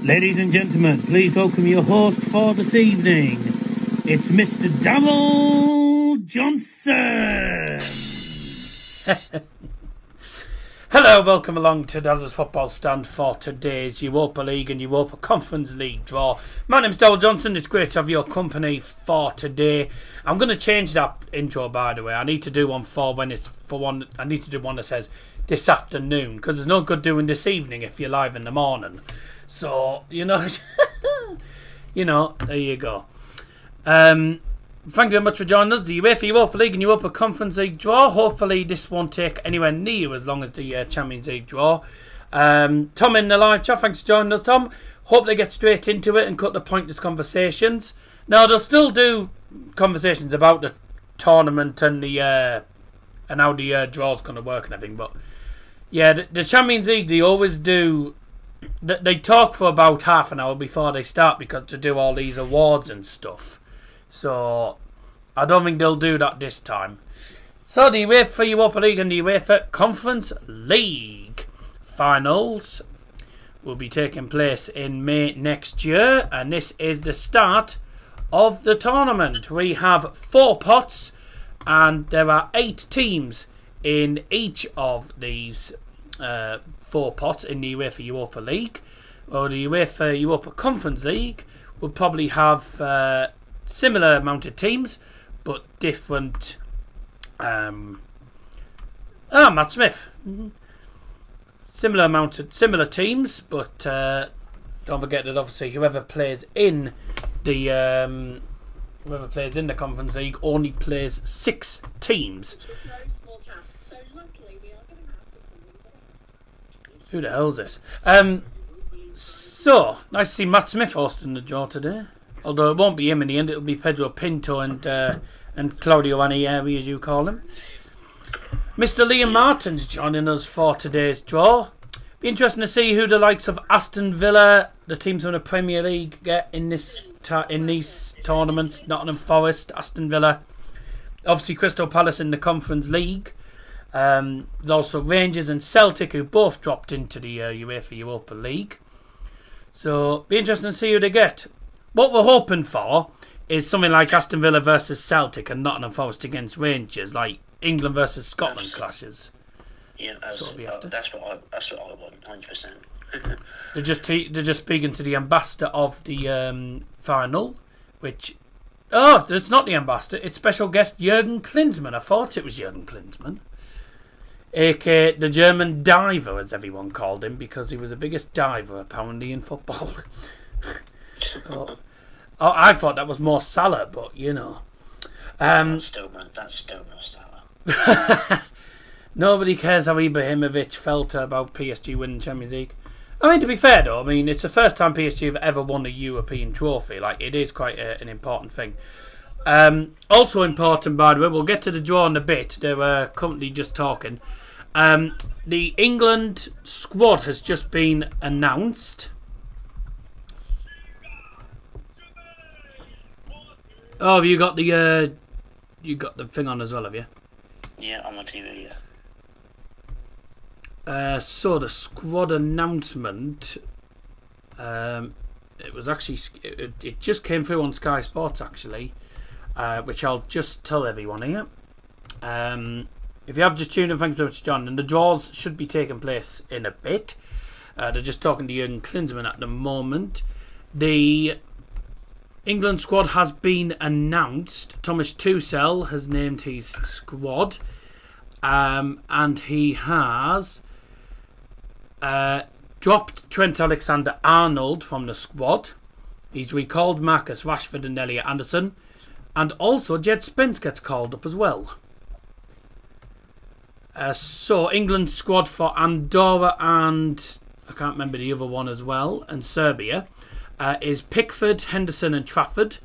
Ladies and gentlemen, please welcome your host for this evening. It's Mr. Darryl Johnson. Hello, welcome along to Dazzer's Football Stand for today's Europa League and Europa Conference League draw. My name's Darryl Johnson. It's great to have your company for today. I'm going to change that intro, by the way. I need to do one I need to do one that says this afternoon, because there's no good doing this evening if you're live in the morning. So, there you go. Thank you very much for joining us. The UEFA Europa League and Europa Conference League draw. Hopefully this won't take anywhere near as long as the Champions League draw. Tom in the live chat, thanks for joining us, Tom. Hope they get straight into it and cut the pointless conversations. Now, they'll still do conversations about the tournament and and how the draw's going to work and everything. But, yeah, the Champions League, they always do... They talk for about half an hour before they start because to do all these awards and stuff. So, I don't think they'll do that this time. So, the UEFA Europa League and the UEFA Conference League finals will be taking place in May next year. And this is the start of the tournament. We have 4 pots and there are 8 teams in each of these 4 pots in the UEFA Europa League. Or the UEFA Europa Conference League will probably have similar amount of teams, but different. Matt Smith. Similar teams, but don't forget that obviously whoever plays in the Conference League only plays 6 teams. Who the hell's this? So, nice to see Matt Smith hosting the draw today. Although it won't be him in the end, it'll be Pedro Pinto and Claudio Anieri, as you call him. Mr. Liam Martin's joining us for today's draw. Be interesting to see who the likes of Aston Villa, the teams from the Premier League, get in these tournaments. Nottingham Forest, Aston Villa. Obviously Crystal Palace in the Conference League. There's also Rangers and Celtic, who both dropped into the UEFA Europa League. So, be interesting to see who they get. what we're hoping for is something like Aston Villa versus Celtic and Nottingham Forest against Rangers, like England versus Scotland clashes. Yeah, that's what I want, 100%. They're just speaking to the ambassador of the final, which it's not the ambassador. It's special guest Jurgen Klinsmann. I thought it was Jurgen Klinsmann, aka the German diver, as everyone called him, because he was the biggest diver apparently in football. I thought that was more Salah, but you know. That's still no Salah. Nobody cares how Ibrahimovic felt about PSG winning Champions League. I mean, to be fair though, I mean, it's the first time PSG have ever won a European trophy. Like, it is quite an important thing. Also important, by the way, we'll get to the draw in a bit. They were currently just talking. The England squad has just been announced. Oh, have you got the thing on as well, have you? Yeah, on my TV, yeah. So the squad announcement, it was actually it just came through on Sky Sports actually, which I'll just tell everyone here. If you have just tuned in, thanks so much, John. And the draws should be taking place in a bit. They're just talking to Jurgen Klinsmann at the moment. The England squad has been announced. Thomas Tuchel has named his squad, and he has dropped Trent Alexander-Arnold from the squad. He's recalled Marcus Rashford and Elliot Anderson, and also Jed Spence gets called up as well. So England squad for Andorra and I can't remember the other one as well, and Serbia is Pickford, Henderson and Trafford,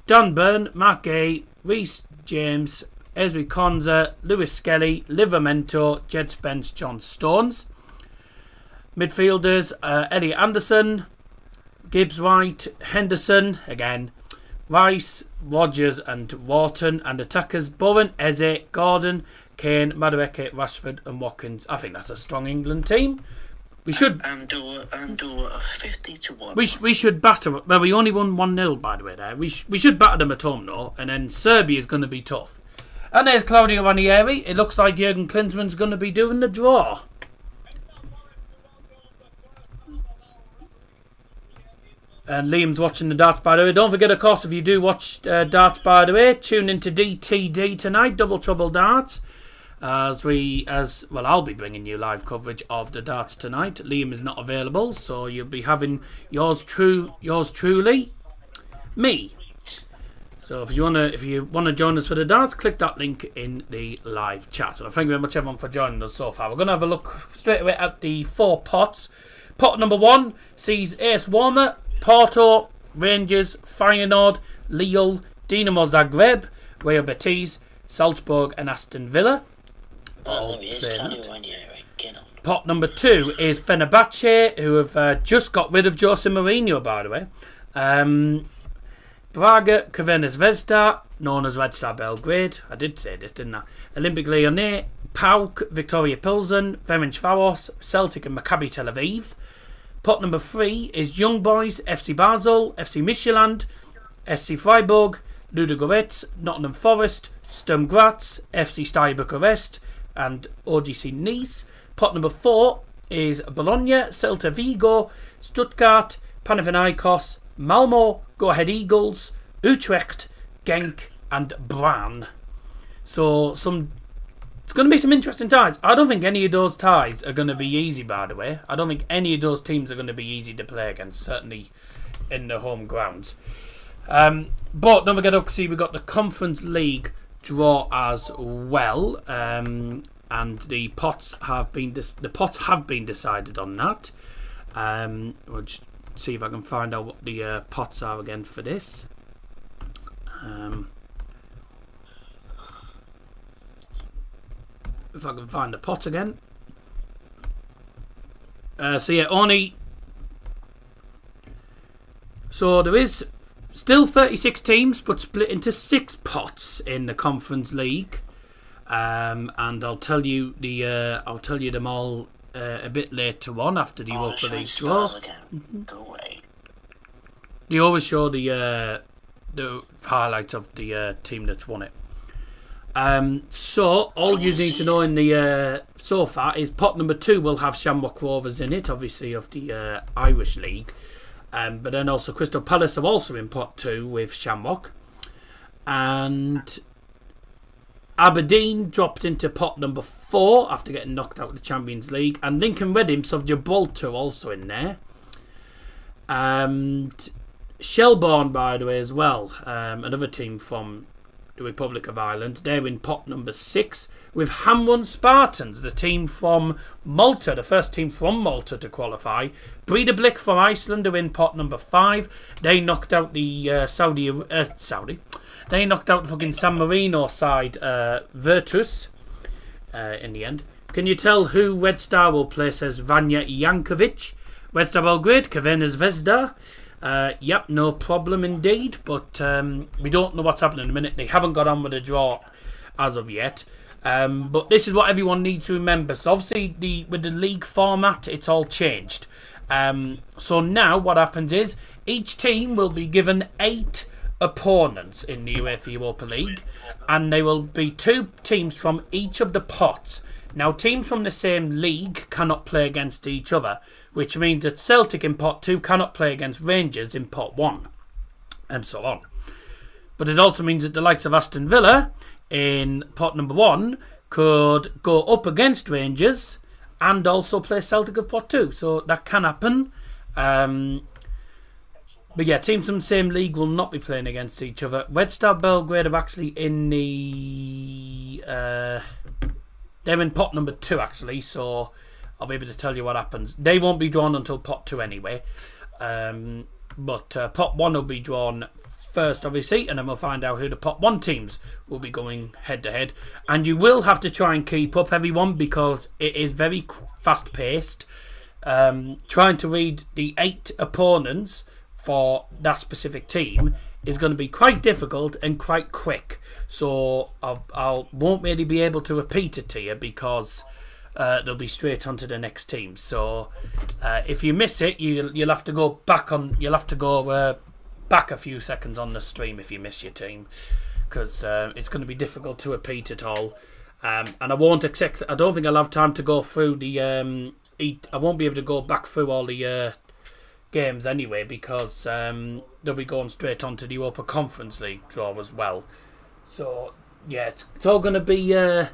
Dan Burn, Mark Gay, Reece James, Ezri Konza, Lewis Skelly, Livramento, Jed Spence, John Stones. Midfielders, Elliot Anderson, Gibbs White, Henderson, again, Rice, Rodgers and Wharton. And attackers, Bowen, Eze, Gordon, Kane, Madueke, Rashford and Watkins. I think that's a strong England team. We should... Andorra 50-1. We should batter... Well, we only won 1-0, by the way, there. We should batter them at home, though. And then Serbia's going to be tough. And there's Claudio Ranieri. It looks like Jurgen Klinsmann's going to be doing the draw. And Liam's watching the darts, by the way. Don't forget, of course, if you do watch darts, by the way, tune into DTD tonight, Double Trouble Darts. I'll be bringing you live coverage of the darts tonight. Liam is not available, so you'll be having yours truly, me. So if you wanna join us for the darts, click that link in the live chat. So thank you very much, everyone, for joining us so far. We're gonna have a look straight away at the 4 pots. Pot number 1 sees AS Roma, Porto, Rangers, Feyenoord, Lille, Dinamo Zagreb, Real Betis, Salzburg and Aston Villa. Pot number 2 is Fenerbahce, who have just got rid of Jose Mourinho, by the way. Braga, Crvena Zvezda, known as Red Star Belgrade. I did say this, didn't I? Olympic Lyonnais, PAOK, Victoria Pilsen, Ferencvaros, Celtic and Maccabi Tel Aviv. Pot number 3 is Young Boys, FC Basel, FC Midtjylland, SC Freiburg, Ludogorets, Nottingham Forest, Sturm Graz, FC Stade Bucharest and OGC Nice. Pot number 4 is Bologna, Celta Vigo, Stuttgart, Panathinaikos, Malmo, Go Ahead Eagles, Utrecht, Genk and Brann. So it's going to be some interesting ties. I don't think any of those ties are going to be easy, by the way. I don't think any of those teams are going to be easy to play against, certainly in the home grounds. But don't forget, obviously, we've got the Conference League draw as well. And the pots have been decided on that. We'll just see if I can find out what the pots are again for this. If I can find the pot again. So there is still 36 teams, but split into 6 pots in the Conference League. And I'll tell you them all a bit later on after the Europa League draw. Go away. They always show the highlights of the team that's won it. So all you need to know in the so far is pot number 2 will have Shamrock Rovers in it, obviously of the Irish League, but then also Crystal Palace are also in pot 2 with Shamrock, and Aberdeen dropped into pot number 4 after getting knocked out of the Champions League, and Lincoln Redims of Gibraltar also in there, and Shelbourne, by the way, as well, another team from the Republic of Ireland. They're in pot number 6 with Hamrun Spartans, the team from Malta, the first team from Malta to qualify. Breidablik from Iceland are in pot number 5. They knocked out the Saudi. They knocked out the fucking San Marino side, Virtus, in the end. Can you tell who Red Star will place as Vanja Jankovic? Red Star Belgrade, Crvena Zvezda. Yep, no problem indeed, but we don't know what's happening in a minute. They haven't got on with the draw as of yet. But this is what everyone needs to remember. So obviously with the league format, it's all changed. So now what happens is each team will be given 8 opponents in the Uefa Europa League, and there will be 2 teams from each of the pots. Now, teams from the same league cannot play against each other, which means that Celtic in pot 2 cannot play against Rangers in pot 1, and so on. But it also means that the likes of Aston Villa in pot number 1 could go up against Rangers and also play Celtic of pot 2. So that can happen. But yeah, teams from the same league will not be playing against each other. Red Star Belgrade are actually in the... they're in pot number 2, actually, so I'll be able to tell you what happens. They won't be drawn until pot 2 anyway. But pot 1 will be drawn first, obviously, and then we'll find out who the pot 1 teams will be going head-to-head. And you will have to try and keep up, everyone, because it is very fast-paced. Trying to read the 8 opponents for that specific team is going to be quite difficult and quite quick. So I won't really be able to repeat it to you because they'll be straight on to the next team. So if you miss it, you'll have to go back on. You'll have to go back a few seconds on the stream if you miss your team, because it's going to be difficult to repeat it all. And I won't accept. I don't think I'll have time to go through the. I won't be able to go back through all the games anyway, because they'll be going straight on to the Europa Conference League draw as well. So yeah, it's all going to be a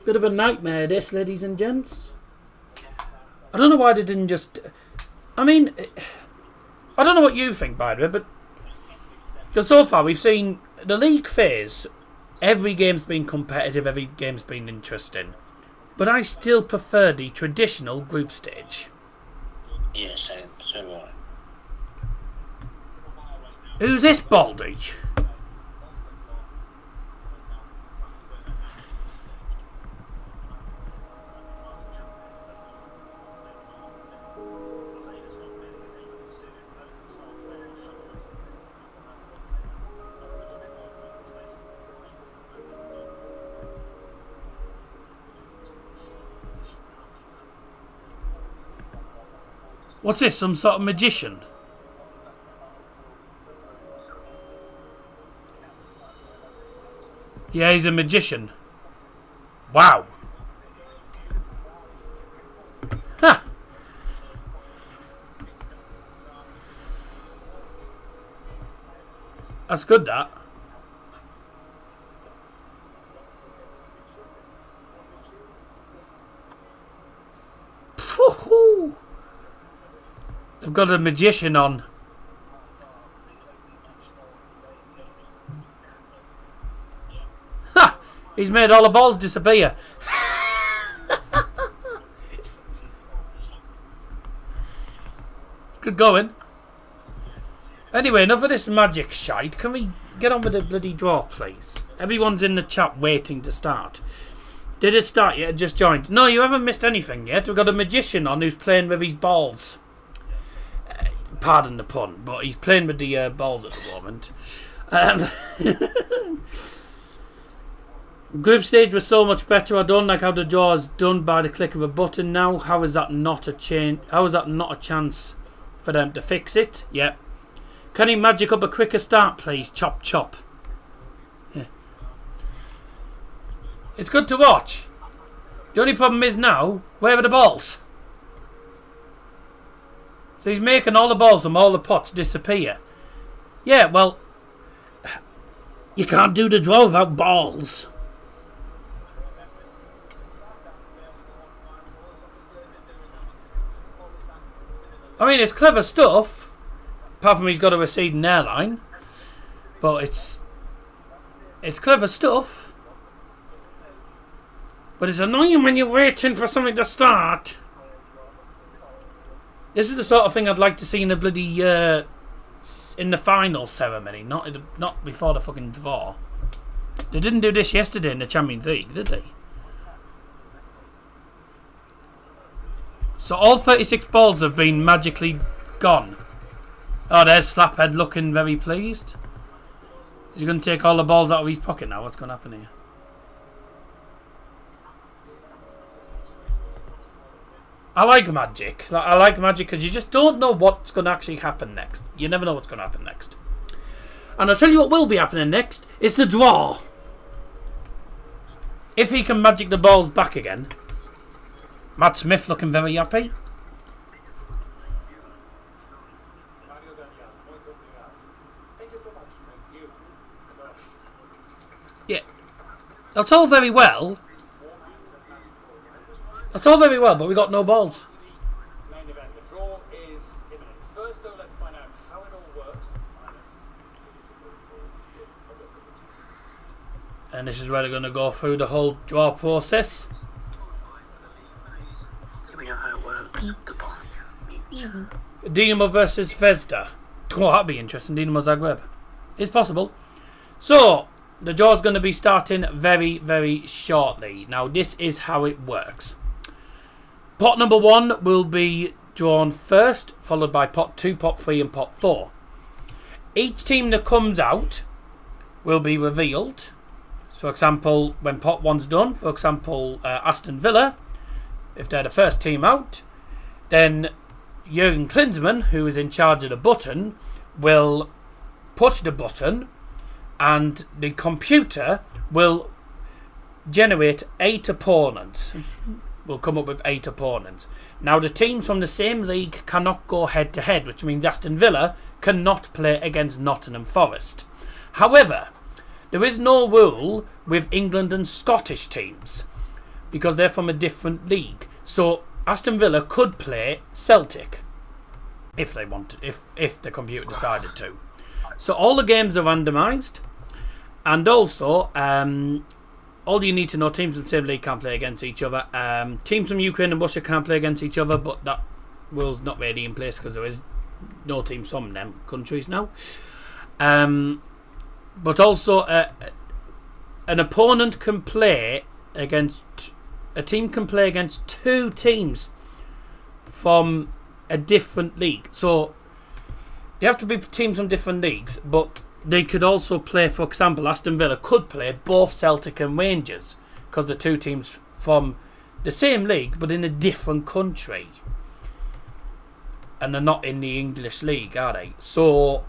bit of a nightmare, this, ladies and gents. I don't know why they didn't just... I mean, I don't know what you think, by the way, but because so far we've seen the league phase, every game's been competitive, every game's been interesting, but I still prefer the traditional group stage. Yeah, same. So do I. Who's this Baldy? What's this, some sort of magician? Yeah, he's a magician. Wow. Huh. That's good, that. Woohoo! They've got a magician on. Ha! He's made all the balls disappear. Good going. Anyway, enough of this magic shite. Can we get on with the bloody draw, please? Everyone's in the chat waiting to start. Did it start yet? Just joined. No, you haven't missed anything yet. We've got a magician on who's playing with his balls. Pardon the pun, but he's playing with the balls at the moment. Group stage was so much better. I don't like how the draw is done by the click of a button now. How is that not a change? How is that not a chance for them to fix it? Yep. Can he magic up a quicker start, please? Chop, chop. Yeah. It's good to watch. The only problem is now, where are the balls? So he's making all the balls from all the pots disappear. Yeah, well, you can't do the draw without balls. I mean, it's clever stuff. Apart from he's got a receding airline. But it's clever stuff. But it's annoying when you're waiting for something to start. This is the sort of thing I'd like to see in the bloody in the final ceremony, not before the fucking draw. They didn't do this yesterday in the Champions League, did they? So all 36 balls have been magically gone. Oh, there's Slaphead looking very pleased. Is he going to take all the balls out of his pocket now? What's going to happen here? I like magic. I like magic because you just don't know what's going to actually happen next. You never know what's going to happen next. And I'll tell you what will be happening next. It's the draw. If he can magic the balls back again. Matt Smith looking very happy. Yeah. That's all very well. That's all very well, but we got no balls. Main event. The draw is imminent. First, though, let's find out how it all works. And this is where they're going to go through the whole draw process. We know how it works. The ball. Dinamo versus Zvezda. Oh, that'd be interesting. Dinamo Zagreb. It's possible. So, the draw's going to be starting very, very shortly. Now, this is how it works. Pot number 1 will be drawn first, followed by pot 2, pot 3 and pot 4. Each team that comes out will be revealed. For example, when pot 1's done, for example, Aston Villa, if they're the first team out, then Jurgen Klinsmann, who is in charge of the button, will push the button and the computer will generate 8 opponents. Will come up with 8 opponents. Now the teams from the same league cannot go head to head, which means Aston Villa cannot play against Nottingham Forest. However, there is no rule with England and Scottish teams because they're from a different league. So Aston Villa could play Celtic if they wanted, if the computer decided to. So all the games are randomised, and also all you need to know, teams from the same league can't play against each other. Teams from Ukraine and Russia can't play against each other, but that rule's not really in place because there is no teams from them countries now. But also an opponent can play against, a team can play against 2 teams from a different league. So they have to be teams from different leagues, but they could also play, for example, Aston Villa could play both Celtic and Rangers because they're 2 teams from the same league but in a different country. And they're not in the English league, are they? So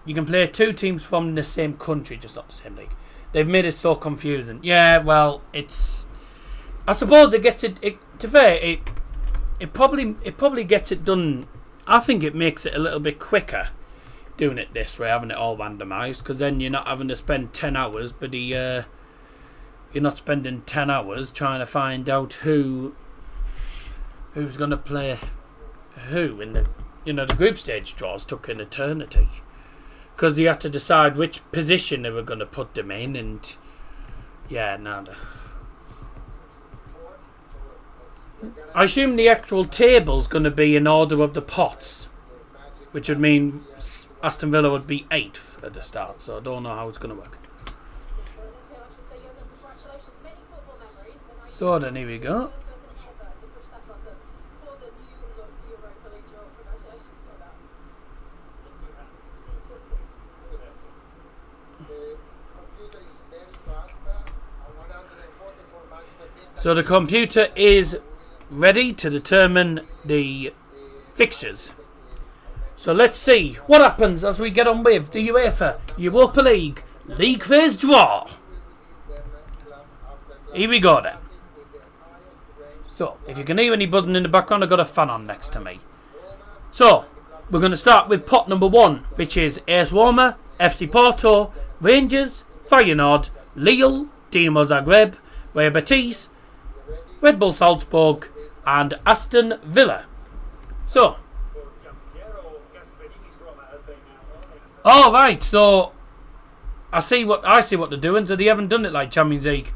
you can play 2 teams from the same country, just not the same league. They've made it so confusing. Yeah, well, it's... I suppose it gets it to fair, it probably gets it done. I think it makes it a little bit quicker doing it this way, having it all randomised, because then you're not having to spend 10 hours, but you're not spending 10 hours trying to find out who's going to play who in the, the group stage draws took an eternity because they had to decide which position they were going to put them in, and yeah, nada. I assume the actual table's going to be in order of the pots, which would mean Aston Villa would be 8th at the start, so I don't know how it's going to work. So then here we go. So the computer is ready to determine the fixtures. So let's see what happens as we get on with the UEFA Europa League League Phase Draw. Here we go then. So, if you can hear any buzzing in the background, I've got a fan on next to me. So, we're going to start with pot number 1, which is AS Roma, FC Porto, Rangers, Feyenoord, Lille, Dinamo Zagreb, Real Betis, Red Bull Salzburg, and Aston Villa. So, oh right, so I see what they're doing. So they haven't done it like Champions League.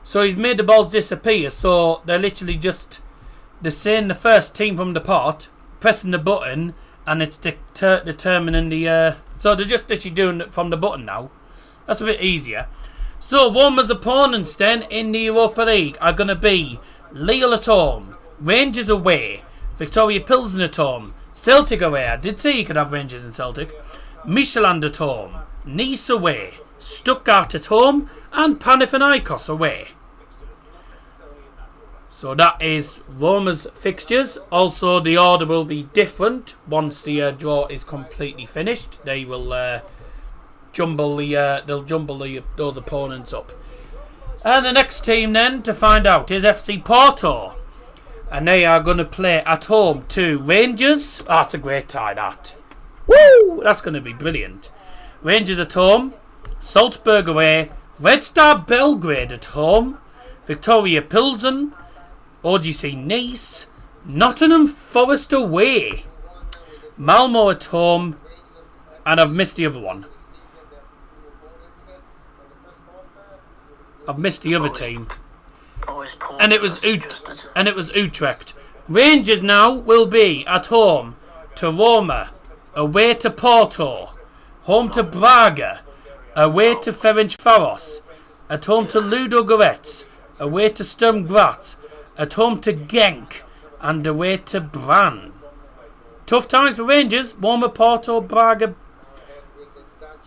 So he's made the balls disappear. So they're literally they're saying the first team from the pot, pressing the button, and it's determining the. So they're just literally doing it from the button now. That's a bit easier. So Roma's opponents then in the Europa League are going to be Lille at home, Rangers away, Victoria Pilsen at home, Celtic away. I did say you could have Rangers and Celtic. Michelin at home, Nice away, Stuttgart at home, and Panathinaikos away. So that is Roma's fixtures. Also, the order will be different once the draw is completely finished. They will jumble those opponents up. And the next team then to find out is FC Porto, and they are going to play at home to Rangers. Oh, that's a great tie, that. Woo! That's going to be brilliant. Rangers at home, Salzburg away, Red Star Belgrade at home, Victoria Pilsen, OGC Nice, Nottingham Forest away, Malmo at home, and I've missed the other one. I've missed the other team. And it was Utrecht. Rangers now will be at home to Roma, away to Porto, home to Braga, away to Ferencvaros, at home to Ludo Goretz, away to Sturm Graz, at home to Genk, and away to Brann. Tough times for Rangers. Roma, Porto, Braga,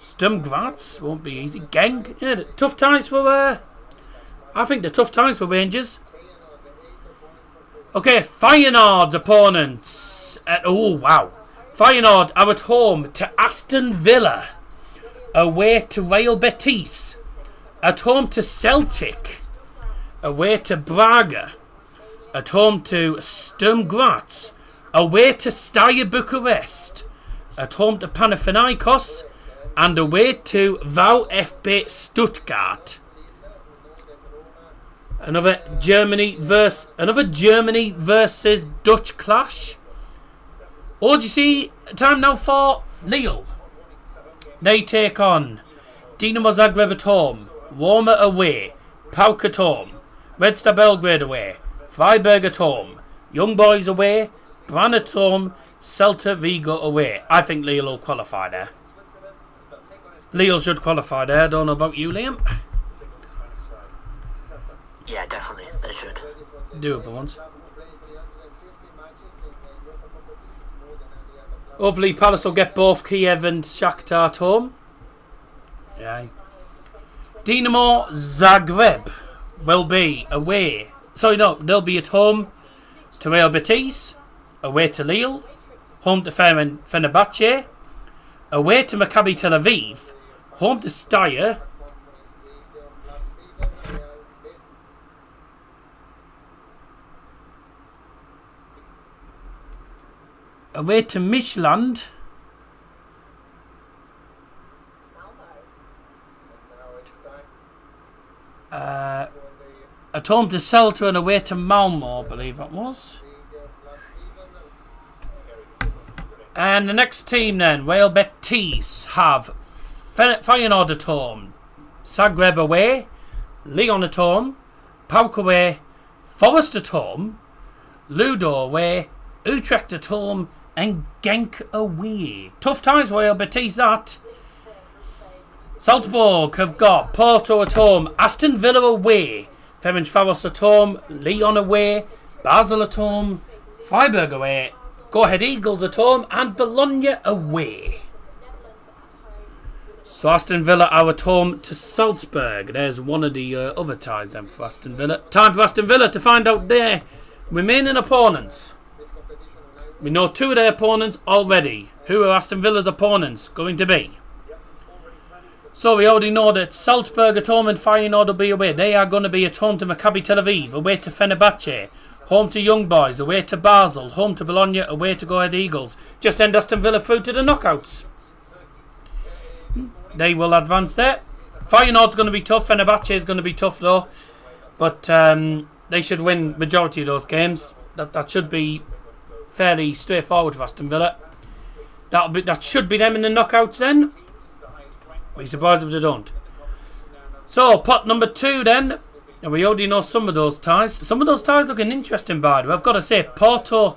Sturm Graz won't be easy. Genk, yeah, tough times for I think the tough times for Rangers. Okay, Feyenoord's opponents. Oh wow. Feyenoord are at home to Aston Villa, away to Real Betis, at home to Celtic, away to Braga, at home to Sturm Graz, away to Steaua Bucharest, at home to Panathinaikos, and away to VfB Stuttgart. Another Germany versus Dutch clash. Or do you see time now for Lille? They take on Dinamo Zagreb at home, Roma away, PAOK at home, Red Star Belgrade away, Freiburg at home, Young Boys away, Brann at home, Celta Vigo away. I think Lille will qualify there. Lille should qualify there. I don't know about you, Liam. Yeah, definitely. They should. Doable ones. Hopefully Palace will get both Kiev and Shakhtar at home. Yeah. Dinamo Zagreb will be away. Sorry, no, they'll be at home to Real Betis, away to Lille, home to Fenerbahce, away to Maccabi Tel Aviv, home to Steaua, away to Michelin, at home to Celta, and away to Malmo, I believe it was. And the next team then, Real Betis, have Feyenoord at home, Zagreb away, Lyon at home, PAOK away, Forest at home, Ludo away, Utrecht at home, and Genk away. Tough times for Real Betis, that. Salzburg have got Porto at home, Aston Villa away, Ferencvaros at home, Lyon away, Basel at home, Freiburg away, Go Ahead Eagles at home, and Bologna away. So Aston Villa are at home to Salzburg. There's one of the other ties then for Aston Villa. Time for Aston Villa to find out their remaining opponents. We know 2 of their opponents already. Who are Aston Villa's opponents going to be? So we already know that Salzburg at home and Feyenoord will be away. They are going to be at home to Maccabi Tel Aviv, away to Fenerbahce, home to Young Boys, away to Basel, home to Bologna, away to Go Ahead Eagles. Just send Aston Villa through to the knockouts. They will advance there. Feyenoord's going to be tough. Fenerbahce is going to be tough though. But they should win majority of those games. That should be fairly straightforward for Aston Villa. That should be them in the knockouts then. Be surprised if they don't. So, pot number 2 then. And we already know some of those ties. Some of those ties looking interesting, by the way. I've got to say, Porto.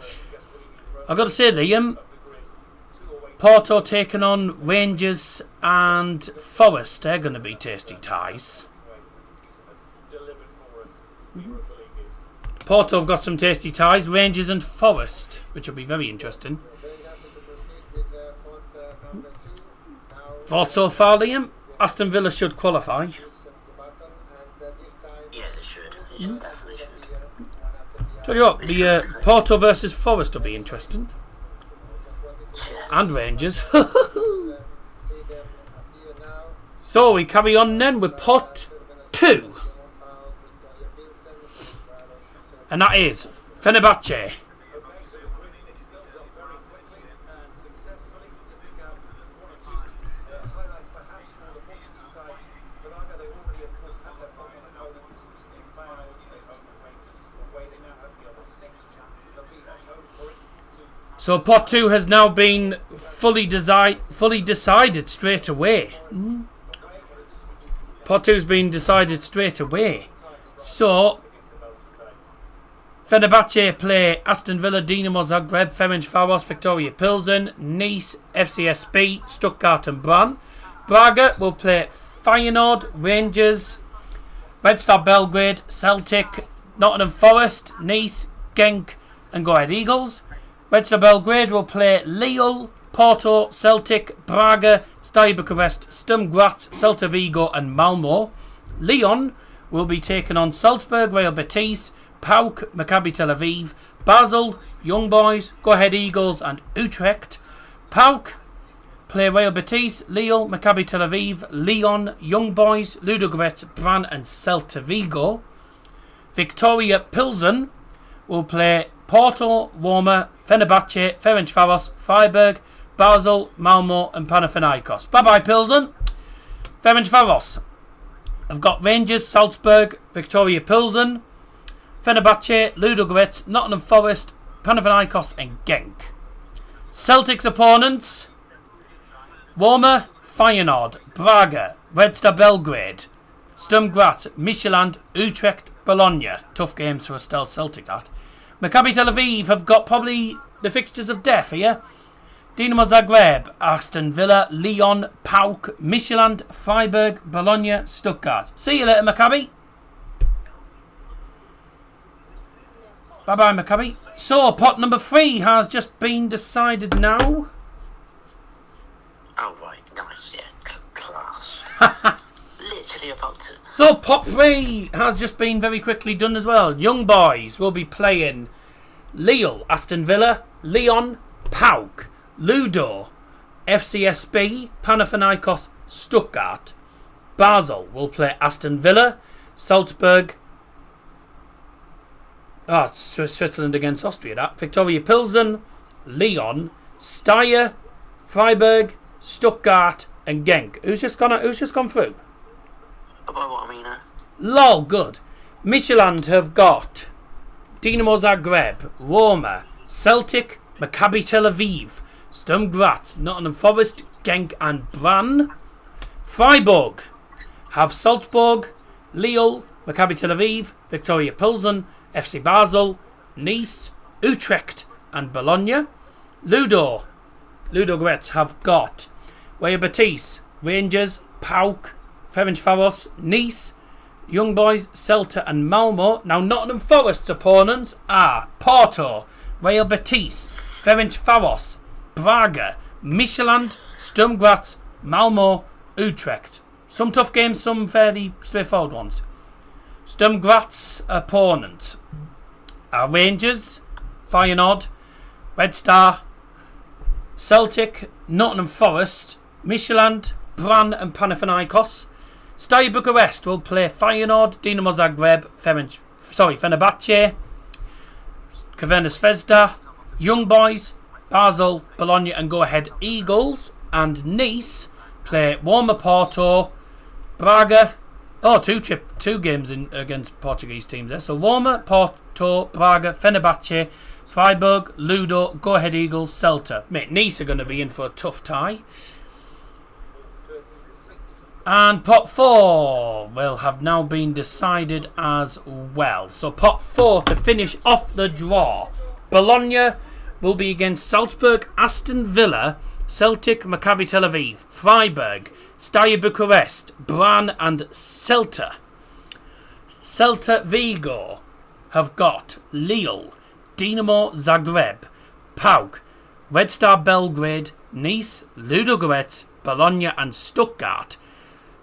I've got to say, Liam. Porto taking on Rangers and Forest. They're going to be tasty ties. Porto have got some tasty ties. Rangers and Forest, which will be very interesting. Thoughts so far, Liam? Aston Villa should qualify. Yeah, they should. They should, definitely should. Tell you what, the Porto versus Forest will be interesting. And Rangers. So we carry on then with pot 2. And that is Fenerbahce. So pot 2 has now been fully decided straight away. Pot 2's been decided straight away. So Fenerbahce play Aston Villa, Dinamo Zagreb, Ferencvaros, Victoria Pilsen, Nice, FCSB, Stuttgart and Brann. Braga will play Feyenoord, Rangers, Red Star Belgrade, Celtic, Nottingham Forest, Nice, Genk and Go Ahead Eagles. Red Star Belgrade will play Lille, Porto, Celtic, Braga, Stade Bucharest, Sturm Graz, Celta Vigo and Malmo. Lyon will be taking on Salzburg, Real Betis, PAOK, Maccabi Tel Aviv, Basel, Young Boys, Go Ahead Eagles and Utrecht. PAOK play Real Betis, Lille, Maccabi Tel Aviv, Lyon, Young Boys, Ludogorets, Brann and Celta Vigo. Victoria Pilsen will play Porto, Roma, Fenerbahce, Ferencvaros, Freiburg, Basel, Malmo and Panathinaikos. Bye-bye Pilsen. Ferencvaros have got Rangers, Salzburg, Victoria Pilsen, Fenerbahce, Ludogorets, Nottingham Forest, Panathinaikos and Genk. Celtic's opponents: Roma, Feyenoord, Braga, Red Star Belgrade, Sturm Graz, Midtjylland, Utrecht, Bologna. Tough games for a stealth Celtic, that. Maccabi Tel Aviv have got probably the fixtures of death here. Dinamo Zagreb, Aston Villa, Lyon, PAOK, Midtjylland, Freiburg, Bologna, Stuttgart. See you later, Maccabi. Bye-bye, Maccabi. So, pot number 3 has just been decided now. Oh, right. Nice, yeah. Class. Literally about to... So, pot 3 has just been very quickly done as well. Young Boys will be playing Lille, Aston Villa, Lyon, PAOK, Ludo, FCSB, Panathinaikos, Stuttgart. Basel will play Aston Villa, Salzburg. It's Switzerland against Austria, that. Victoria Pilsen, Lyon, Steyr, Freiburg, Stuttgart and Genk. Who's just gone through? About what I mean, Lol, good. Midtjylland have got Dinamo Zagreb, Roma, Celtic, Maccabi Tel Aviv, Sturm Graz, Nottingham Forest, Genk and Brann. Freiburg have Salzburg, Lille, Maccabi Tel Aviv, Victoria Pilsen, FC Basel, Nice, Utrecht and Bologna. Ludogorets have got Real Betis, Rangers, PAOK, Ferencvaros, Nice, Young Boys, Celta and Malmo. Now Nottingham Forest's opponents are Porto, Real Betis, Ferencvaros, Braga, Midtjylland, Sturm Graz, Malmo, Utrecht. Some tough games, some fairly straightforward ones. Sturm Graz's opponent are Rangers, Feyenoord, Red Star, Celtic, Nottingham Forest, Midtjylland, Brann and Panathinaikos. Steaua Bucharest will play Feyenoord, Dinamo Zagreb, Fenerbahce, Crvena Zvezda, Young Boys, Basel, Bologna and Go Ahead Eagles. And Nice play Roma, Porto, Braga. Oh, two games against Portuguese teams there. So Roma, Porto, Braga, Fenerbahce, Freiburg, Ludo, Go Ahead Eagles, Celta. Mate, Nice are going to be in for a tough tie. And pot 4 will have now been decided as well. So pot 4 to finish off the draw. Bologna will be against Salzburg, Aston Villa, Celtic, Maccabi Tel Aviv, Freiburg, Steaua Bucharest, Brann and Celta. Celta Vigo have got Lille, Dinamo Zagreb, PAOK, Red Star Belgrade, Nice, Ludogorets, Bologna and Stuttgart.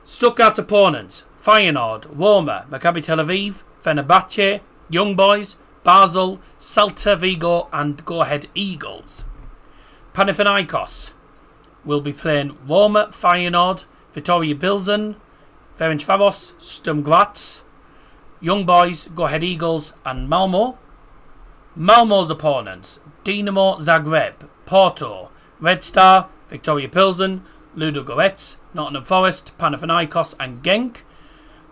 Stuttgart opponents: Feyenoord, Roma, Maccabi Tel Aviv, Fenerbahce, Young Boys, Basel, Celta Vigo and Go Ahead Eagles. Panathinaikos will be playing Roma, Feyenoord, Vitória Pilsen, Ferencváros, Sturm Graz, Young Boys, Go Ahead Eagles and Malmo. Malmo's opponents: Dinamo Zagreb, Porto, Red Star, Vitória Pilsen, Ludogorets, Nottingham Forest, Panathinaikos and Genk.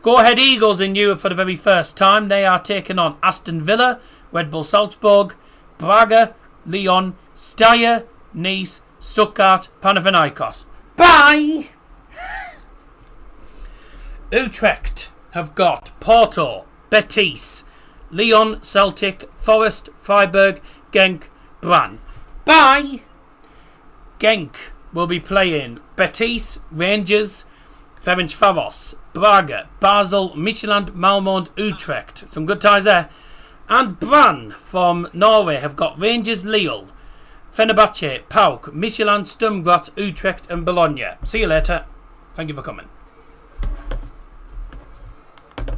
Go Ahead Eagles in Europe for the very first time. They are taking on Aston Villa, Red Bull Salzburg, Braga, Lyon, Steaua, Nice, Stuttgart, Panathinaikos. Bye! Utrecht have got Porto, Betis, Lyon, Celtic, Forest, Freiburg, Genk, Brann. Bye! Genk will be playing Betis, Rangers, Ferencváros, Braga, Basel, Midtjylland, Malmo and Utrecht. Some good ties there. And Brann from Norway have got Rangers, Lille, Fenerbahce, PAOK, Midtjylland, Sturm Graz, Utrecht and Bologna. See you later. Thank you for coming.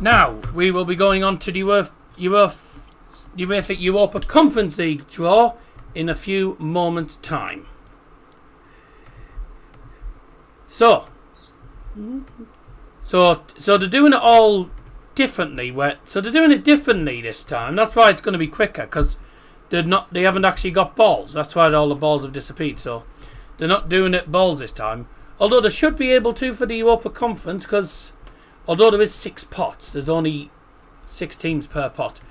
Now, we will be going on to the UEFA Europa Conference League draw in a few moments' time. So they're doing it all differently. So they're doing it differently this time. That's why it's going to be quicker, because they haven't actually got balls. That's why all the balls have disappeared. So they're not doing it balls this time. Although they should be able to for the Europa Conference, because although there is 6 pots, there's only 6 teams per pot.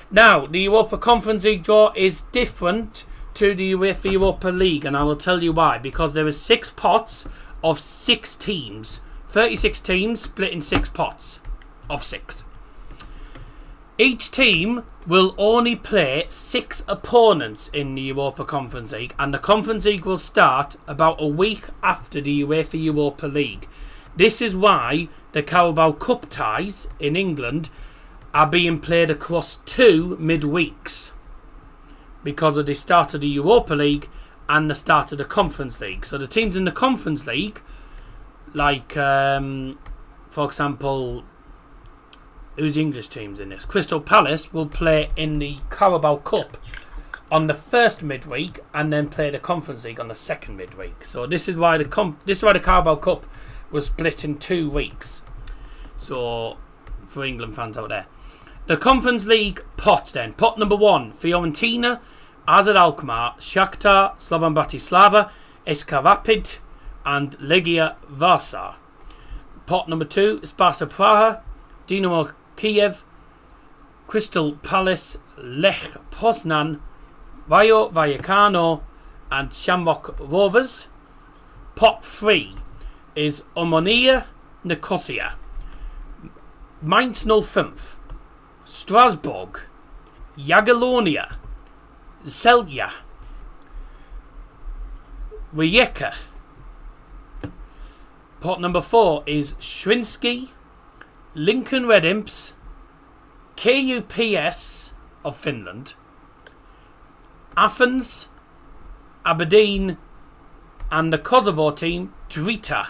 Now, the Europa Conference League draw is different to the UEFA Europa League, and I will tell you why. Because there is 6 pots of 6 teams. 36 teams split in 6 pots of 6. Each team will only play 6 opponents in the Europa Conference League, and the Conference League will start about a week after the UEFA Europa League. This is why the Carabao Cup ties in England are being played across 2 midweeks, because of the start of the Europa League and the start of the Conference League. So the teams in the Conference League, like, for example, who's the English teams in this? Crystal Palace will play in the Carabao Cup on the first midweek and then play the Conference League on the second midweek. So this is why the Carabao Cup was split in 2 weeks. So for England fans out there, the Conference League pot then. Pot number 1: Fiorentina, AZ Alkmaar, Shakhtar, Slovan Bratislava, SK Rapid and Legia Warsaw. Pot number 2: Sparta Praha, Dynamo Kiev, Crystal Palace, Lech Poznan, Rayo Vallecano and Shamrock Rovers. Pot 3 is Omonia Nicosia, Mainz 05, Strasbourg, Jagiellonia, Celje, Rijeka. Pot number 4 is Shrinsky, Lincoln Red Imps, KUPS of Finland, Athens, Aberdeen and the Kosovo team Drita.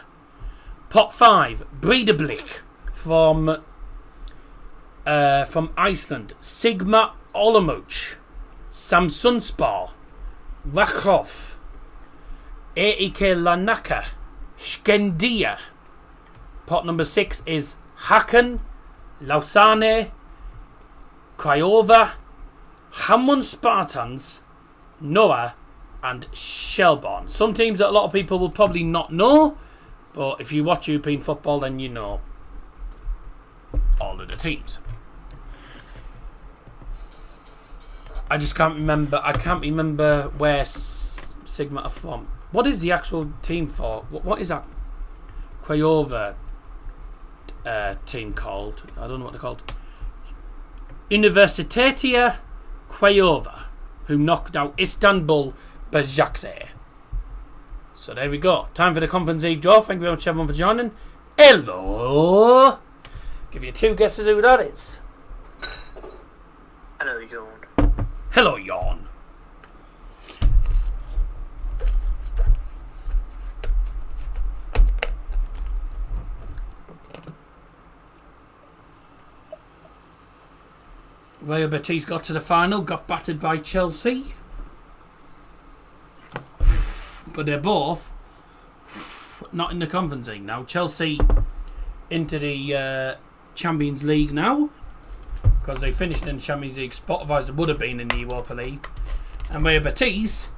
Pot 5, Breidablik from Iceland, Sigma Olomouc, Samsunspor, Rachov, Eike Lanaka, Skendia. Pot number 6 is Haken, Lausanne, Craiova, Hamon Spartans, Noah, and Shelbourne. Some teams that a lot of people will probably not know, but if you watch European football, then you know all of the teams. I just can't remember. I can't remember where Sigma are from. What is the actual team for? What is that Craiova team called? I don't know what they're called. Universitatea Craiova, who knocked out Istanbul Basaksehir. So there we go. Time for the Conference League draw. Thank you very much everyone for joining. Hello. Give you 2 guesses who that is. Hello, Yawn. Hello, Yawn. Real Betis got to the final, got battered by Chelsea. But they're both not in the Conference League now. Chelsea into the Champions League now, because they finished in the Champions League spot, otherwise they would have been in the Europa League. And Real Betis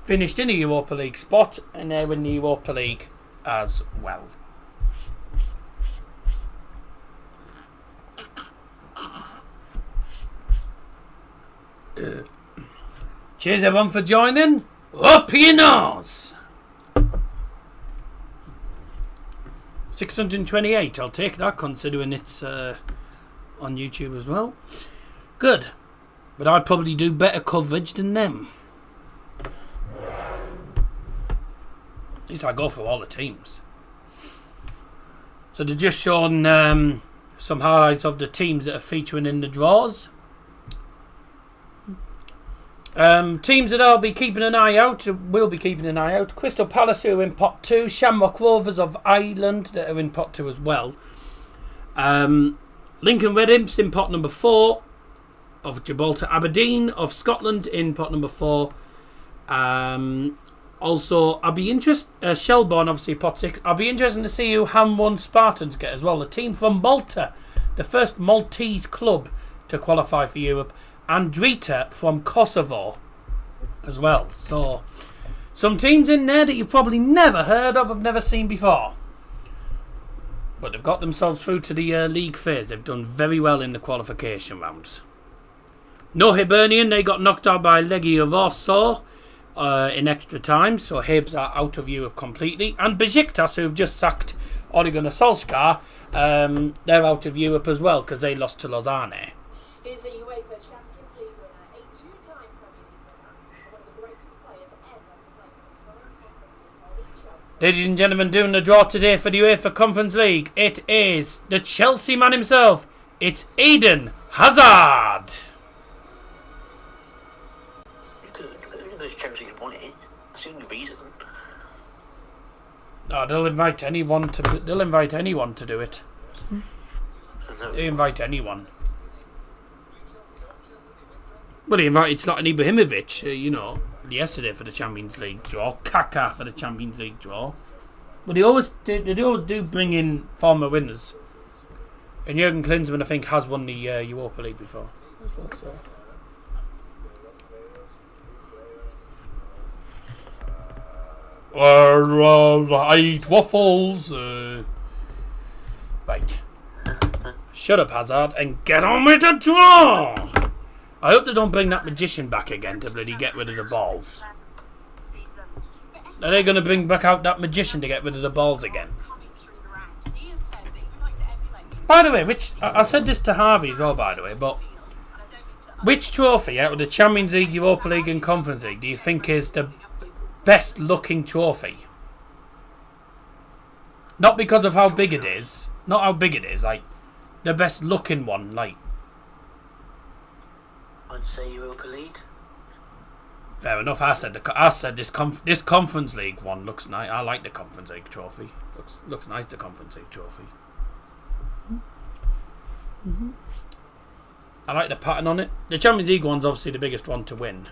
finished in the Europa League spot, and they're in the Europa League as well. Cheers everyone for joining. Up your nose. 628, I'll take that considering it's on YouTube as well. Good. But I'd probably do better coverage than them. At least I go for all the teams. So they're just showing some highlights of the teams that are featuring in the draws. Teams that I'll be keeping an eye out, will be keeping an eye out. Crystal Palace, who are in pot 2. Shamrock Rovers of Ireland, that are in pot 2 as well. Lincoln Red Imps in pot number 4. Of Gibraltar Aberdeen of Scotland in pot number 4. Also, I'll be interested. Shelbourne, obviously, pot 6. I'll be interested to see who Ham1 Spartans get as well. The team from Malta, the first Maltese club to qualify for Europe. And Drita from Kosovo as well. So, some teams in there that you've probably never heard of, have never seen before. But they've got themselves through to the league phase. They've done very well in the qualification rounds. No Hibernian, they got knocked out by Legia Warsaw in extra time. So Hibs are out of Europe completely. And Besiktas, who've just sacked Ole Gunnar Solskjaer, they're out of Europe as well because they lost to Lausanne. Is a Uefa Champions League winner, a 2-time Premier League winner, and one of the greatest players ever to play for the current Conference League holders, Chelsea. Ladies and gentlemen, doing the draw today for the UEFA Conference League, it is the Chelsea man himself. It's Eden Hazard. Good. Those Chelsea won it. That's the only reason. Oh, they'll invite anyone to do it. They invite anyone. Well, he invited Zlatan Ibrahimovic, yesterday for the Champions League draw. Kaká for the Champions League draw. But they always do bring in former winners. And Jurgen Klinsmann, I think, has won the Europa League before. So. I eat waffles. Right. Shut up, Hazard, and get on with the draw! I hope they don't bring that magician back again to bloody get rid of the balls. Are they going to bring back out that magician to get rid of the balls again? By the way, I said this to Harvey as well, by the way, but which trophy out of the Champions League, Europa League and Conference League do you think is the best looking trophy? Not because of how big it is, like the best looking one, like. I'd say Europa League. Fair enough. I said this Conference League one looks nice. I like the Conference League trophy. Looks nice. The Conference League trophy. I like the pattern on it. The Champions League one's obviously the biggest one to win.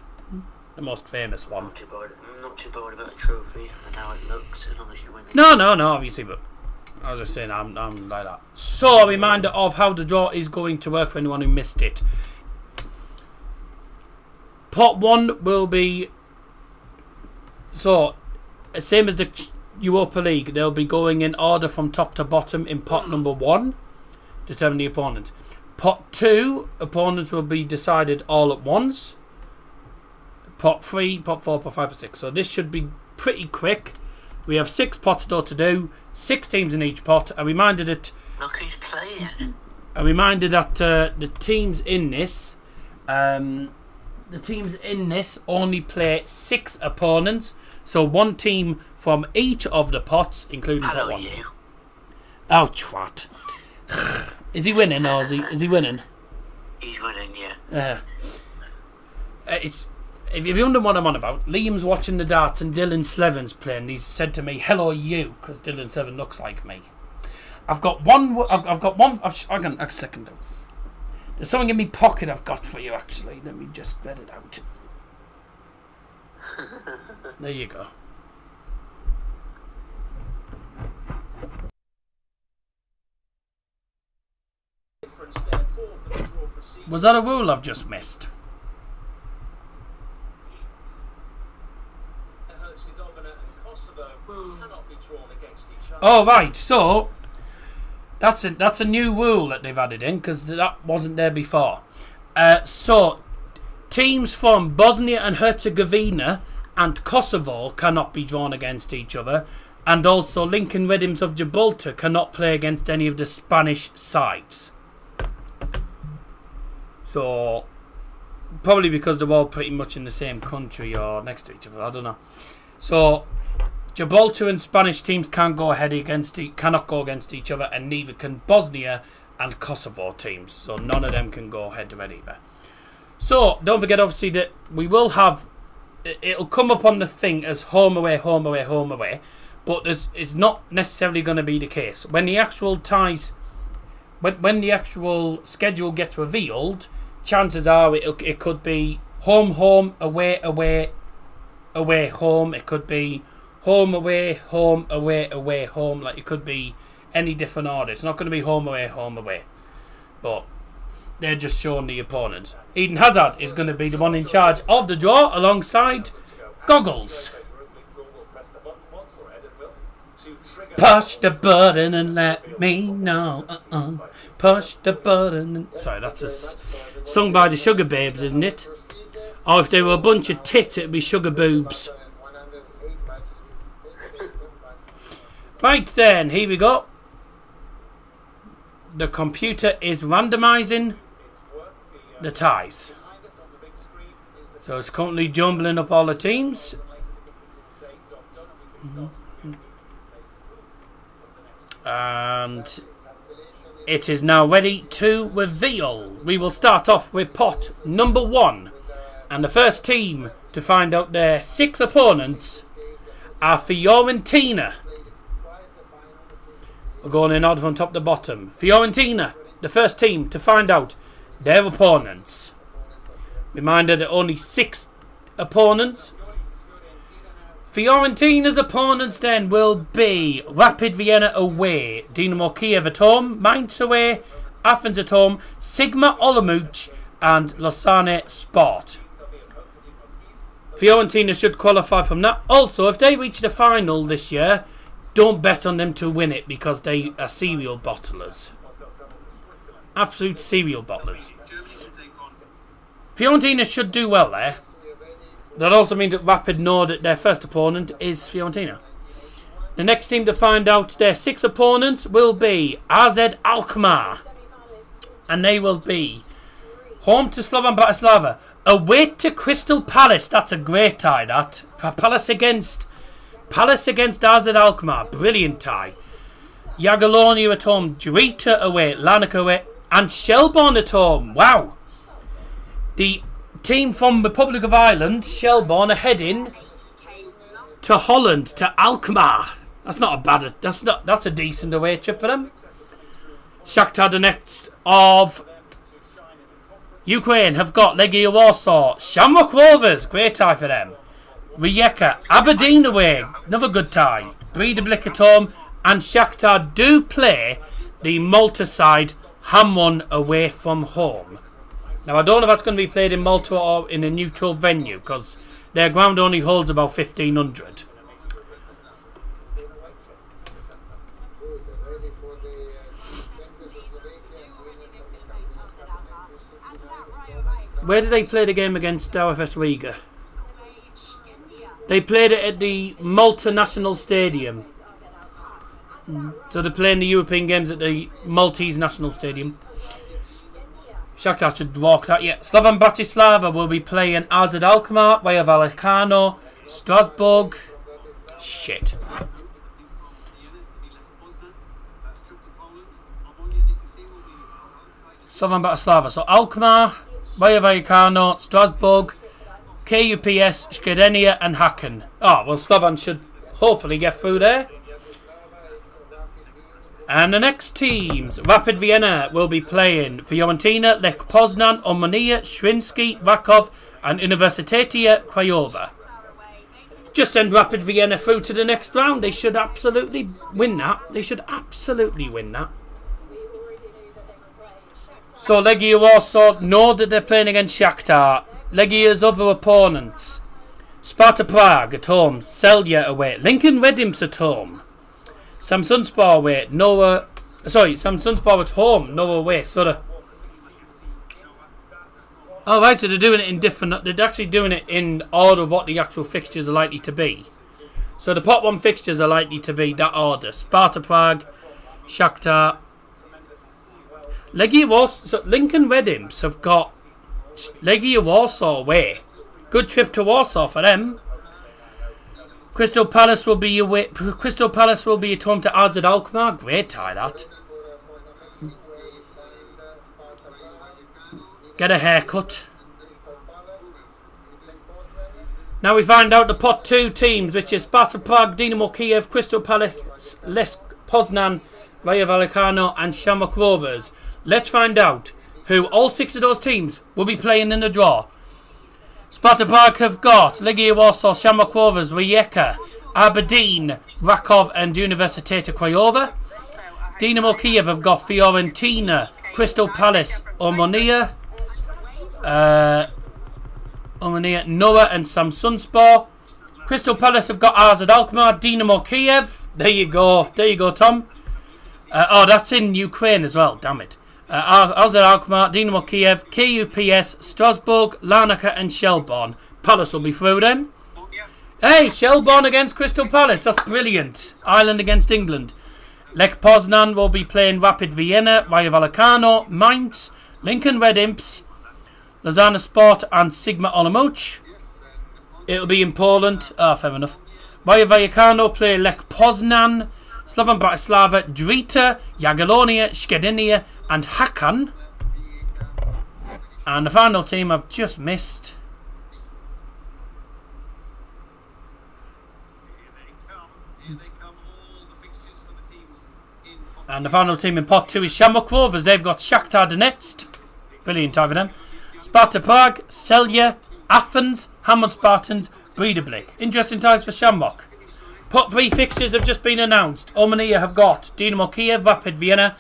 the most famous one. Not too bored about a trophy and how it looks, as long as you win it. No, obviously, but I was just saying, I'm like that. So, a reminder of how the draw is going to work for anyone who missed it. Pot 1 will be, so, same as the Europa League, they'll be going in order from top to bottom in pot number 1, determine the opponent. Pot 2, opponents will be decided all at once. Pot 3, pot 4, pot 5, pot 6. So this should be pretty quick. We have 6 pots though to do, 6 teams in each pot. A reminder that Look who's playing. The teams in this, only play 6 opponents. So 1 team from each of the pots, including pot 1. You. Oh, twat. Is he winning or is he winning? He's winning, yeah. If you're wondering what I'm on about, Liam's watching the darts and Dylan Sleven's playing. He's said to me, "Hello, you," because Dylan Sleven looks like me. I've got one. A second. There's something in my pocket I've got for you. Actually, let me just get it out. There you go. Was that a rule I've just missed? Oh right, so that's a new rule that they've added in because that wasn't there before. So teams from Bosnia and Herzegovina and Kosovo cannot be drawn against each other, and also Lincoln Redims of Gibraltar cannot play against any of the Spanish sides. So probably because they're all pretty much in the same country or next to each other. I don't know. So Gibraltar and Spanish teams cannot go against each other, and neither can Bosnia and Kosovo teams. So none of them can go head to head either. So don't forget, obviously, that we will have. It'll come up on the thing as home away, home away, home away, but it's not necessarily going to be the case when the actual ties. When the actual schedule gets revealed, chances are it could be home, home, away, away, away, home. It could be home, away, home, away, away, home. Like, it could be any different order. It's not going to be home, away, home, away. But they're just showing the opponent. Eden Hazard is going to be the one in charge of the draw alongside Goggles. Push the button and let me know. Push the button. Sorry, that's sung by the Sugar Babes, isn't it? Or if they were a bunch of tits, it'd be Sugar Boobs. Right then, here we go. The computer is randomising the ties. So it's currently jumbling up all the teams. And it is now ready to reveal. We will start off with pot number 1. And the first team to find out their 6 opponents are Fiorentina. We're going in order from top to bottom. Fiorentina, the first team to find out their opponents. Reminder that only 6 opponents. Fiorentina's opponents then will be Rapid Vienna away, Dinamo Kiev at home, Mainz away, Athens at home, Sigma Olomouc and Lausanne Sport. Fiorentina should qualify from that. Also, if they reach the final this year, don't bet on them to win it because they are serial bottlers. Absolute serial bottlers. Fiorentina should do well there. That also means that Rapid know that their first opponent is Fiorentina. The next team to find out their 6 opponents will be AZ Alkmaar. And they will be home to Slovan Bratislava, away to Crystal Palace. That's a great tie, that. Palace against AZ Alkmaar. Brilliant tie. Jagiellonia at home, Drita away, Larnaca away, and Shelbourne at home. Wow. The team from Republic of Ireland, Shelbourne, are heading to Holland, to Alkmaar. That's a decent away trip for them. Shakhtar Donetsk of Ukraine have got Legia Warsaw, Shamrock Rovers, great tie for them. Rijeka, Aberdeen away, another good tie. Breidablik at home, and Shakhtar do play the Malta side, Hamon away from home. Now I don't know if that's going to be played in Malta or in a neutral venue, because their ground only holds about 1,500. Where did they play the game against FS Riga? They played it at the Malta National Stadium. So they're playing the European games at the Maltese National Stadium. Shakhtar should walk that, yeah. Slovan Bratislava will be playing AZ Alkmaar, Rayo Vallecano, Strasbourg. Shit. Slovan Bratislava. So Alkmaar, Rayo Vallecano, Strasbourg, KUPS, Skredenia and Hacken. Oh, well, Slovan should hopefully get through there. And the next teams, Rapid Vienna will be playing Fiorentina, Lech Poznan, Omonia, Shrinsky, Rakov and Universitatea Craiova. Just send Rapid Vienna through to the next round. They should absolutely win that. So Legia Warsaw know that they're playing against Shakhtar. Legia's other opponents, Sparta Prague at home, Celje away, Lincoln Redim's at home, Samsunspor away, Samsunspor at home, Noah away. So right, so they're doing it in different. They're actually doing it in order of what the actual fixtures are likely to be. So the pot 1 fixtures are likely to be that order: Sparta Prague, Shakhtar, Legia Warsaw. So Lincoln Redims have got Legia Warsaw away. Good trip to Warsaw for them. Crystal Palace will be away. Crystal Palace will be at home to AZ Alkmaar. Great tie that. Get a haircut. Now we find out the pot 2 teams, which is Sparta Prague, Dinamo Kiev, Crystal Palace, Lech Poznan, Rayo Vallecano and Shamrock Rovers. Let's find out who all 6 of those teams will be playing in the draw. Sparta Prague have got Legia Warsaw, Shamrock Rovers, Rijeka, Aberdeen, Rakov and Universitatea Craiova. Dinamo Kiev have got Fiorentina, Crystal Palace, Omonia, Noah and Samsunspor. Crystal Palace have got AZ Alkmaar, Dinamo Kiev. There you go, Tom. That's in Ukraine as well, damn it. AZ Alkmaar, Dinamo Kiev, KUPS, Strasbourg, Larnaca and Shelbourne. Palace will be through then. Hey, Shelbourne against Crystal Palace, that's brilliant. Ireland against England. Lech Poznan will be playing Rapid Vienna, Rayo Vallecano, Mainz, Lincoln Red Imps, Lausanne Sport and Sigma Olomouc. It'll be in Poland. Fair enough. Rayo Vallecano play Lech Poznan, Slovan Bratislava, Drita, Jagiellonia, Skredenia and Hakan. And the final team I've just missed. And the final team in pot 2 is Shamrock Rovers. They've got Shakhtar Donetsk. Brilliant time for them. Sparta Prague, Celje, Athens, Hamon Spartans, Breidablik. Interesting times for Shamrock. Pot 3 fixtures have just been announced. Omonia have got Dinamo Kiev, Rapid Vienna,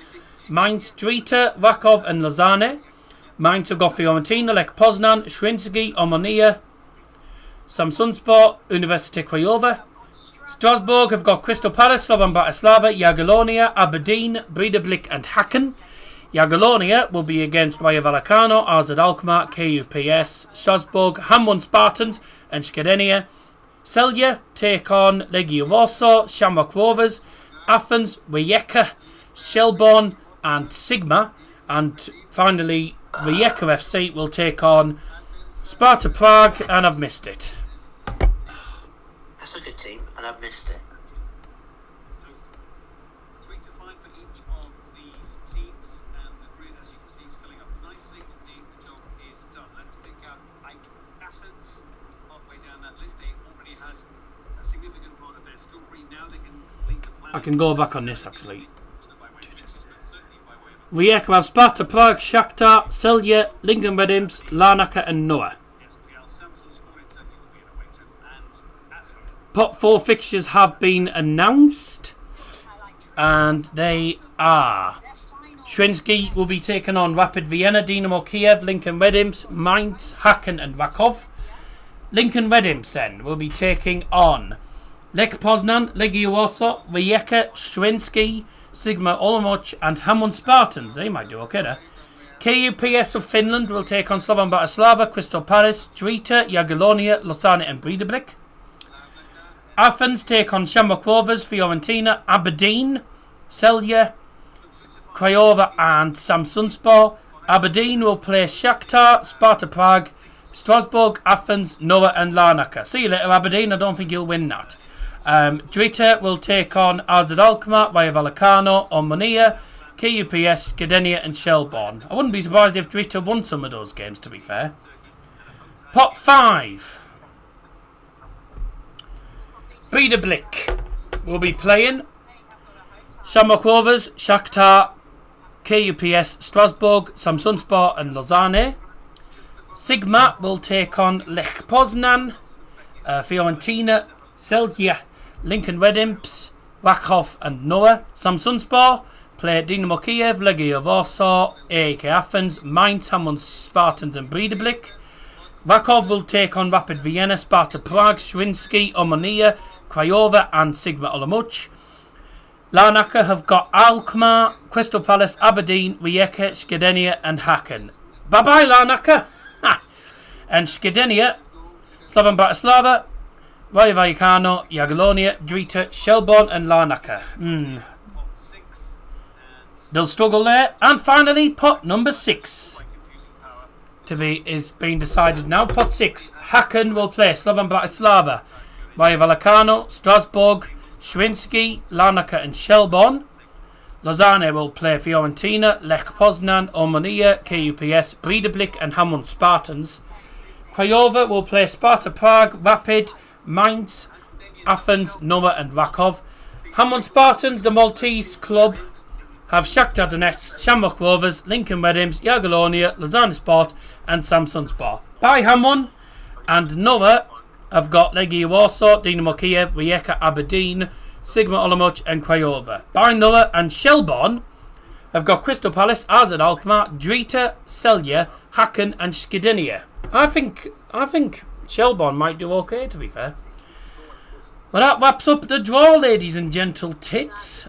Mainz, Drita, Rakov and Lausanne. Mainz have got Fiorentina, Lech Poznan, Shrinsky, Omonia, Samsunspor, Universitatea Craiova. Strasbourg have got Crystal Palace, Slovan Bratislava, Jagiellonia, Aberdeen, Breidablik and Hacken. Jagiellonia will be against Rayo Vallecano, AZ Alkmaar, KUPS, Strasbourg, Hamon Spartans and Skredenia. Celje take on Legia Warsaw, Shamrock Rovers, Athens, Rijeka, Shelbourne and Sigma. And finally, Rijeka FC will take on Sparta Prague, and I've missed it. That's a good team, and I've missed it. 3 to 5 for each of these teams, and the grid, as you can see, is filling up nicely. Indeed, the job is done. Let's pick up Athens halfway down that list. They already had a significant part of their story. Now they can complete the plan. I can go back on this actually. By way of fixtures, but certainly by way of Rijeka have Sparta Prague, Shakhtar, Celje, Lincoln Red Imps, Larnaca and Noah. Pot 4 fixtures have been announced, and they are: Shrinsky will be taking on Rapid Vienna, Dynamo Kiev, Lincoln Red Imps, Mainz, Hacken and Rakov. Lincoln Red Imps then will be taking on Lech Poznan, Legia Warsaw, Rijeka, Shrinsky, Sigma Olomouc and Hamon Spartans. They might do okay there. KUPS of Finland will take on Slovan Bratislava, Crystal Palace, Drita, Jagiellonia, Lausanne and Breidablik. Athens take on Shamrock Rovers, Fiorentina, Aberdeen, Celje, Craiova and Samsunspor. Aberdeen will play Shakhtar, Sparta Prague, Strasbourg, Athens, Noah and Larnaca. See you later, Aberdeen. I don't think you'll win that. Drita will take on AZ Alkmaar, Rayo Vallecano, Omonia, KUPS, Gdynia and Shelbourne. I wouldn't be surprised if Drita won some of those games, to be fair. Pot 5. Breidablik will be playing Shamrock Rovers, Shakhtar, KUPS, Strasbourg, Samsunspor and Lausanne. Sigma will take on Lech Poznan, Fiorentina, Celje, Lincoln Red Imps, Rakov and Noah. Samsunspor play Dynamo Kiev, Legia Warsaw, AEK Athens, Mainz, Hamon Spartans and Breidablik. Rakov will take on Rapid Vienna, Sparta Prague, Shrinsky, Omonia, Craiova and Sigma Olomouc. Larnaca have got Alkmaar, Crystal Palace, Aberdeen, Rijeka, Gdynia and Hacken. Bye bye Larnaca! And Gdynia, Slovan Bratislava, Rayo Vallecano, Jagiellonia, Drita, Shelbourne and Larnaca. They'll struggle there. And finally, pot number 6 is being decided now. Pot 6. Hacken will play Slovan Bratislava, Rayo Vallecano, Strasbourg, Shrinsky, Larnaca and Shelbourne. Lausanne will play Fiorentina, Lech Poznan, Omonia, KUPS, Breidablik and Hamon Spartans. Craiova will play Sparta Prague, Rapid, Mainz, Athens, Noah and Rakov. Hamon Spartans, the Maltese club, have Shakhtar Donetsk, Shamrock Rovers, Lincoln Red Imps, Jagiellonia, Lausanne Sport and Samsunspor. By Hamon and Noah have got Legia Warsaw, Dynamo Kiev, Rijeka, Aberdeen, Sigma Olomouc and Craiova. By Noah and Shelbourne have got Crystal Palace, AZ Alkmaar, Drita, Celje, Hacken and Gdynia. I think Shelbourne might do okay, to be fair. Well, that wraps up the draw, ladies and gentle tits.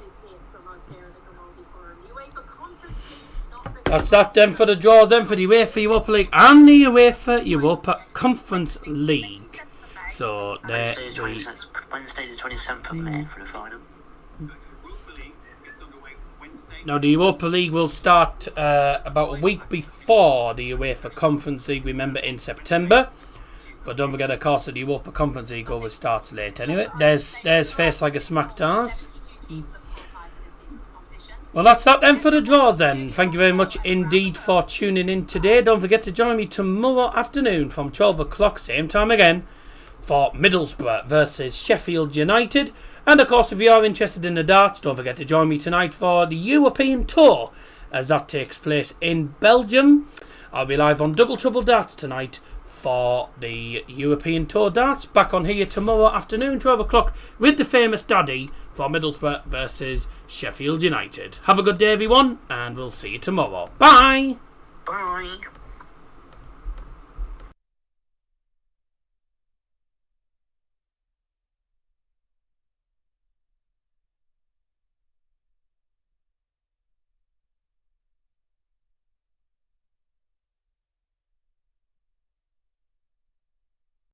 That's that then for the draws, then for the UEFA Europa League and the UEFA Europa Conference League. So there Wednesday the 27th of May for the final. Now, the Europa League will start about a week before the UEFA Conference League, remember, in September. But don't forget, of course, that the Europa Conference League always starts late anyway. There's Face Like a Smack Dars. Well, that's that then for the draws then. Thank you very much indeed for tuning in today. Don't forget to join me tomorrow afternoon from 12 o'clock, same time again, for Middlesbrough versus Sheffield United. And of course, if you are interested in the darts, don't forget to join me tonight for the European Tour, as that takes place in Belgium. I'll be live on Double Trouble Darts tonight for the European Tour darts. Back on here tomorrow afternoon, 12 o'clock, with the famous Daddy for Middlesbrough versus Sheffield United. Have a good day, everyone, and we'll see you tomorrow. Bye! Bye!